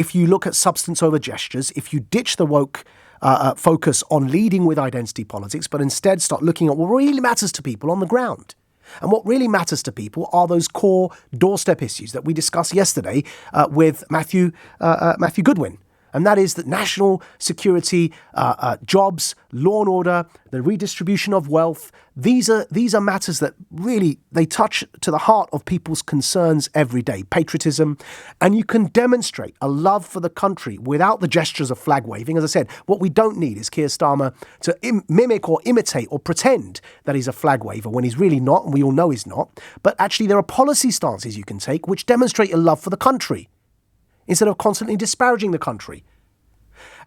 if you look at substance over gestures, if you ditch the woke focus on leading with identity politics, but instead start looking at what really matters to people on the ground. And what really matters to people are those core doorstep issues that we discussed yesterday with Matthew Goodwin. And that is that national security, jobs, law and order, the redistribution of wealth, these are matters that really, they touch to the heart of people's concerns every day. Patriotism. And you can demonstrate a love for the country without the gestures of flag waving. As I said, what we don't need is Keir Starmer to mimic or imitate or pretend that he's a flag waver when he's really not, and we all know he's not. But actually, there are policy stances you can take which demonstrate a love for the country, instead of constantly disparaging the country.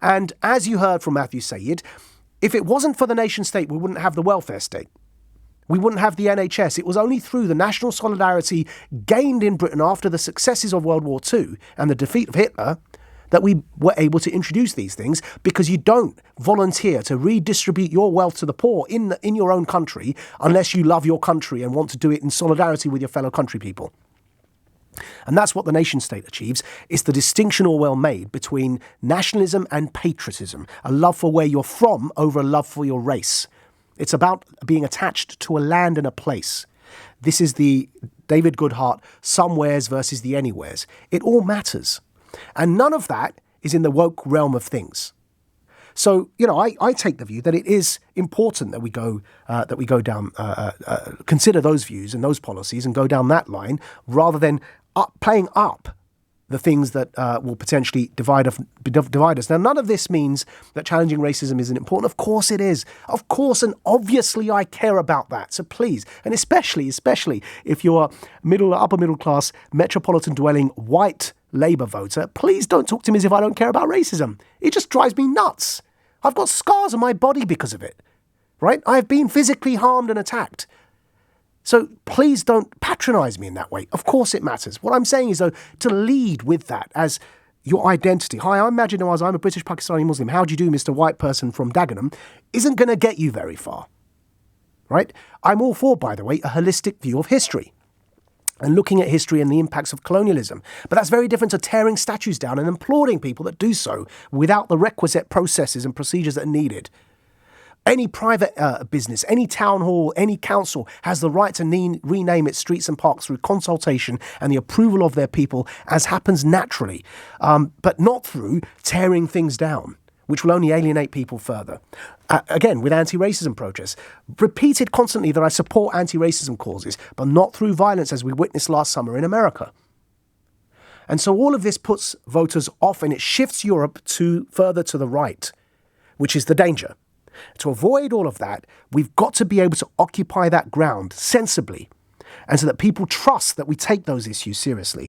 And as you heard from Matthew Sayed, if it wasn't for the nation state, we wouldn't have the welfare state. We wouldn't have the NHS. It was only through the national solidarity gained in Britain after the successes of World War II and the defeat of Hitler that we were able to introduce these things, because you don't volunteer to redistribute your wealth to the poor in your own country unless you love your country and want to do it in solidarity with your fellow country people. And that's what the nation state achieves. It's the distinction Orwell made between nationalism and patriotism, a love for where you're from over a love for your race. It's about being attached to a land and a place. This is the David Goodhart somewheres versus the anywheres. It all matters. And none of that is in the woke realm of things. So, I take the view that it is important that we go down, consider those views and those policies and go down that line, rather than playing up the things that will potentially divide us. Now, none of this means that challenging racism isn't important. Of course it is. Of course, and obviously I care about that. So please, and especially if you're upper middle class, metropolitan dwelling, white Labour voter, please don't talk to me as if I don't care about racism. It just drives me nuts. I've got scars on my body because of it, right? I've been physically harmed and attacked. So please don't patronise me in that way. Of course it matters. What I'm saying is, though, to lead with that as your identity. Hi, I'm Maajid Nawaz. I'm a British Pakistani Muslim. How do you do, Mr. White person from Dagenham? Isn't going to get you very far, right? I'm all for, by the way, a holistic view of history and looking at history and the impacts of colonialism. But that's very different to tearing statues down and applauding people that do so without the requisite processes and procedures that are needed. Any private business, any town hall, any council has the right to rename its streets and parks through consultation and the approval of their people, as happens naturally, but not through tearing things down, which will only alienate people further. Again, with anti-racism protests, repeated constantly that I support anti-racism causes, but not through violence as we witnessed last summer in America. And so all of this puts voters off, and it shifts Europe further to the right, which is the danger. To avoid all of that, we've got to be able to occupy that ground sensibly, and so that people trust that we take those issues seriously.